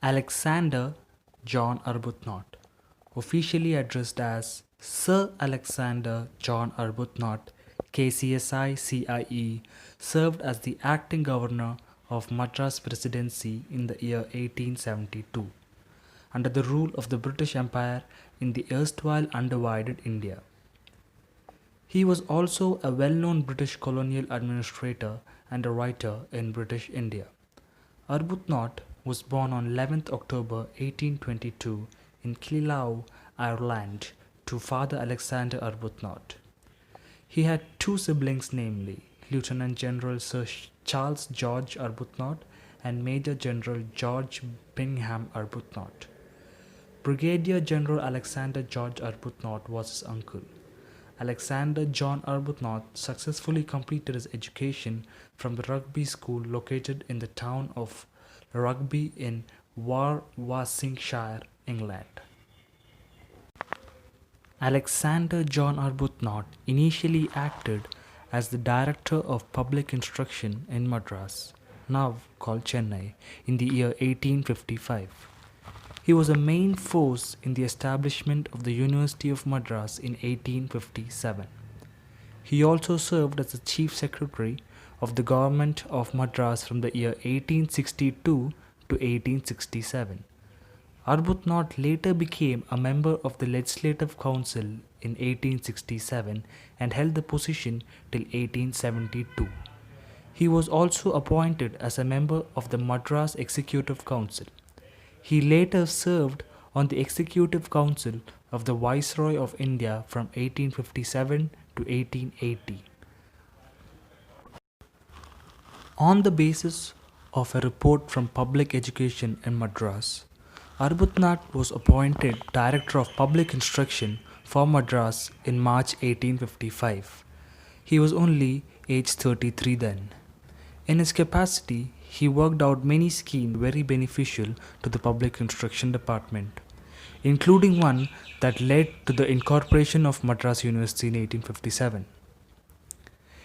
Alexander John Arbuthnot, officially addressed as Sir Alexander John Arbuthnot, KCSI CIE, served as the acting governor of Madras Presidency in the year 1872, under the rule of the British Empire in the erstwhile undivided India. He was also a well-known British colonial administrator and a writer in British India. Arbuthnot was born on 11th October 1822 in Killaloe, Ireland, to Father Alexander Arbuthnot. He had two siblings, namely Lieutenant General Sir Charles George Arbuthnot and Major General George Bingham Arbuthnot. Brigadier General Alexander George Arbuthnot was his uncle. Alexander John Arbuthnot successfully completed his education from the Rugby School located in the town of Rugby in Warwickshire, England. Alexander John Arbuthnot initially acted as the Director of Public Instruction in Madras, now called Chennai, in the year 1855. He was a main force in the establishment of the University of Madras in 1857. He also served as the Chief Secretary of the Government of Madras from the year 1862 to 1867. Arbuthnot later became a member of the Legislative Council in 1867 and held the position till 1872. He was also appointed as a member of the Madras Executive Council. He later served on the Executive Council of the Viceroy of India from 1857 to 1880. On the basis of a report from Public Education in Madras, Arbuthnot was appointed Director of Public Instruction for Madras in March 1855. He was only aged 33 then. In his capacity, he worked out many schemes very beneficial to the public instruction department, including one that led to the incorporation of Madras University in 1857.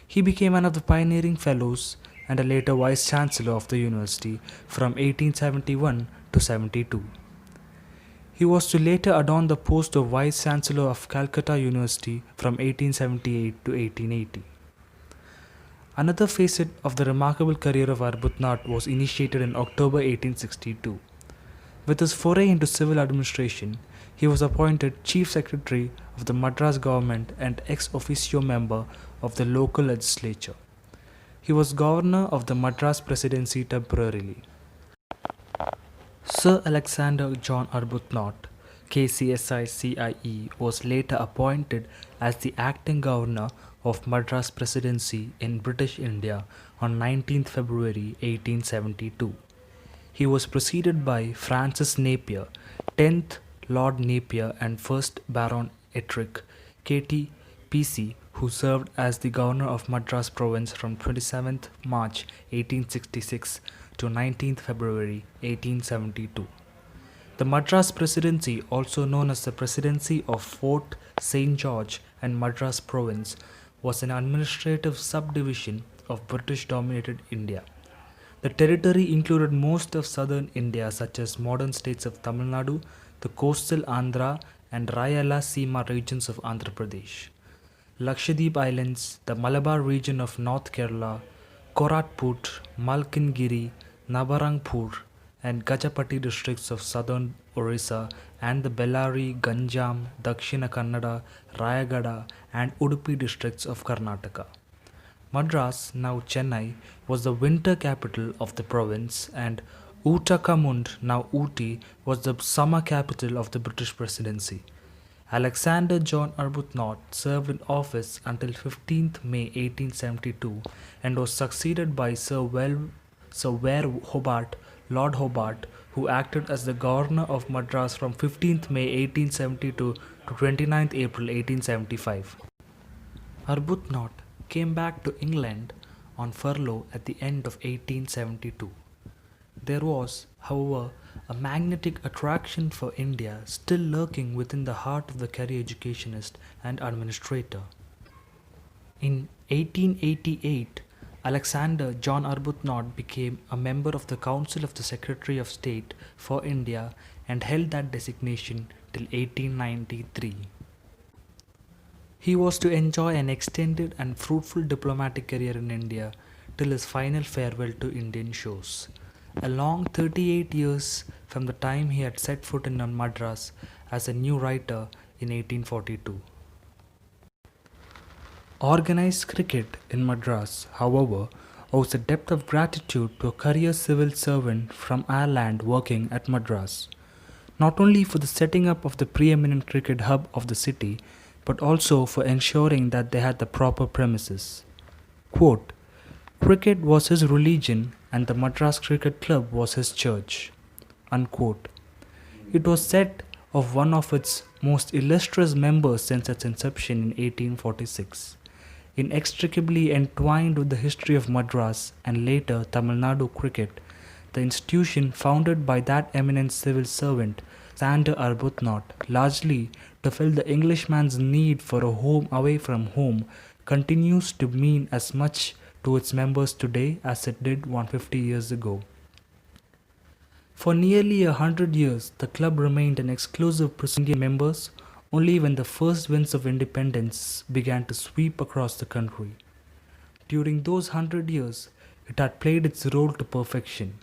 He became one of the pioneering fellows and a later vice chancellor of the university from 1871 to 72. He was to later adorn the post of vice chancellor of Calcutta University from 1878 to 1880. Another facet of the remarkable career of Arbuthnot was initiated in October 1862. With his foray into civil administration, he was appointed Chief Secretary of the Madras government and ex officio member of the local legislature. He was governor of the Madras Presidency temporarily. Sir Alexander John Arbuthnot, KCSI CIE, was later appointed as the acting governor of Madras Presidency in British India on 19th February 1872. He was preceded by Francis Napier, 10th Lord Napier and 1st Baron Ettrick, KT PC, who served as the governor of Madras province from 27th March 1866 to 19th February 1872. The Madras Presidency, also known as the Presidency of Fort St. George and Madras Province, was an administrative subdivision of British-dominated India. The territory included most of southern India such as modern states of Tamil Nadu, the coastal Andhra and Rayala Seema regions of Andhra Pradesh, Lakshadweep Islands, the Malabar region of North Kerala, Koratput, Malkangiri, Nabarangpur and Gajapati districts of southern Orissa and the Bellary, Ganjam, Dakshina Kannada, Rayagada and Udupi districts of Karnataka. Madras, now Chennai, was the winter capital of the province and Uttakamund, now Ooty, was the summer capital of the British Presidency. Alexander John Arbuthnot served in office until 15th May 1872 and was succeeded by Sir Ware Hobart, Lord Hobart, who acted as the governor of Madras from 15th May 1872 to 29th April 1875. Arbuthnot came back to England on furlough at the end of 1872. There was, however, a magnetic attraction for India still lurking within the heart of the career educationist and administrator. In 1888, Alexander John Arbuthnot became a member of the Council of the Secretary of State for India and held that designation till 1893. He was to enjoy an extended and fruitful diplomatic career in India till his final farewell to Indian shores, a long 38 years from the time he had set foot in Madras as a new writer in 1842. Organized cricket in Madras, however, owes a debt of gratitude to a career civil servant from Ireland working at Madras, not only for the setting up of the preeminent cricket hub of the city, but also for ensuring that they had the proper premises. Quote, "Cricket was his religion and the Madras Cricket Club was his church." Unquote. It was said of one of its most illustrious members since its inception in 1846. Inextricably entwined with the history of Madras and later Tamil Nadu cricket, the institution founded by that eminent civil servant, Alexander Arbuthnot, largely to fill the Englishman's need for a home away from home, continues to mean as much to its members today as it did 150 years ago. For nearly 100 years, the club remained an exclusive Indian members only when the first winds of independence began to sweep across the country. During those 100 years, it had played its role to perfection,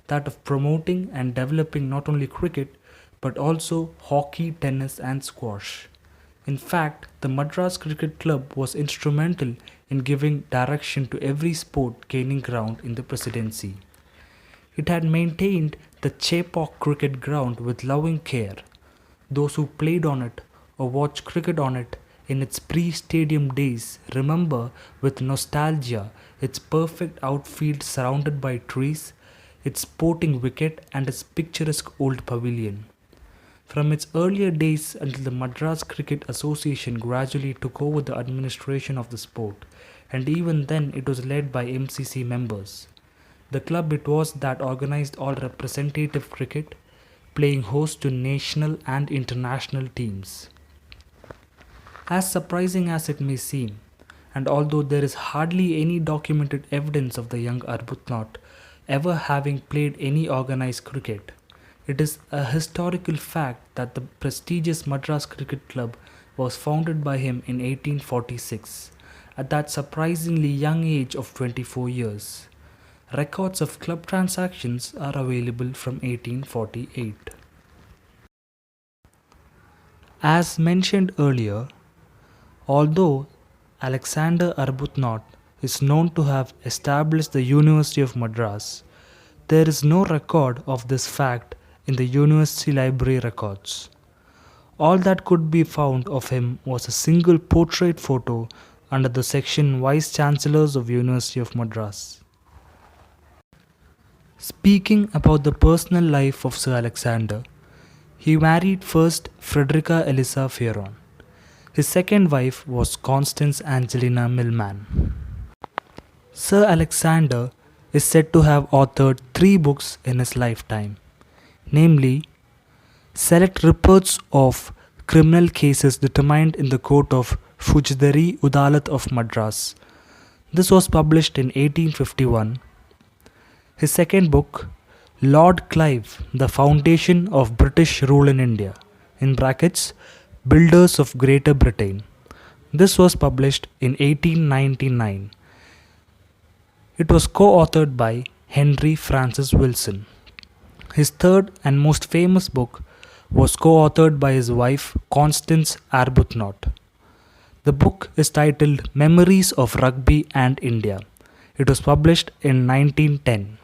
that of promoting and developing not only cricket but also hockey, tennis and squash. In fact, the Madras Cricket Club was instrumental in giving direction to every sport gaining ground in the presidency. It had maintained the Chepauk cricket ground with loving care. Those who played on it or watched cricket on it in its pre-stadium days remember with nostalgia its perfect outfield surrounded by trees, its sporting wicket and its picturesque old pavilion. From its earlier days until the Madras Cricket Association gradually took over the administration of the sport, and even then it was led by MCC members. The club it was that organized all representative cricket, playing host to national and international teams. As surprising as it may seem, and although there is hardly any documented evidence of the young Arbuthnot ever having played any organized cricket, it is a historical fact that the prestigious Madras Cricket Club was founded by him in 1846, at that surprisingly young age of 24 years. Records of club transactions are available from 1848. As mentioned earlier, although Alexander Arbuthnot is known to have established the University of Madras, there is no record of this fact in the university library records. All that could be found of him was a single portrait photo under the section Vice Chancellors of University of Madras. Speaking about the personal life of Sir Alexander, he married first Frederica Elisa Fearon. His second wife was Constance Angelina Millman. Sir Alexander is said to have authored 3 books in his lifetime, namely, Select Reports of Criminal Cases Determined in the Court of Fujidari Udalat of Madras. This was published in 1851. His second book, Lord Clive, The Foundation of British Rule in India, in brackets, Builders of Greater Britain. This was published in 1899. It was co-authored by Henry Francis Wilson. His third and most famous book was co-authored by his wife Constance Arbuthnot. The book is titled Memories of Rugby and India. It was published in 1910.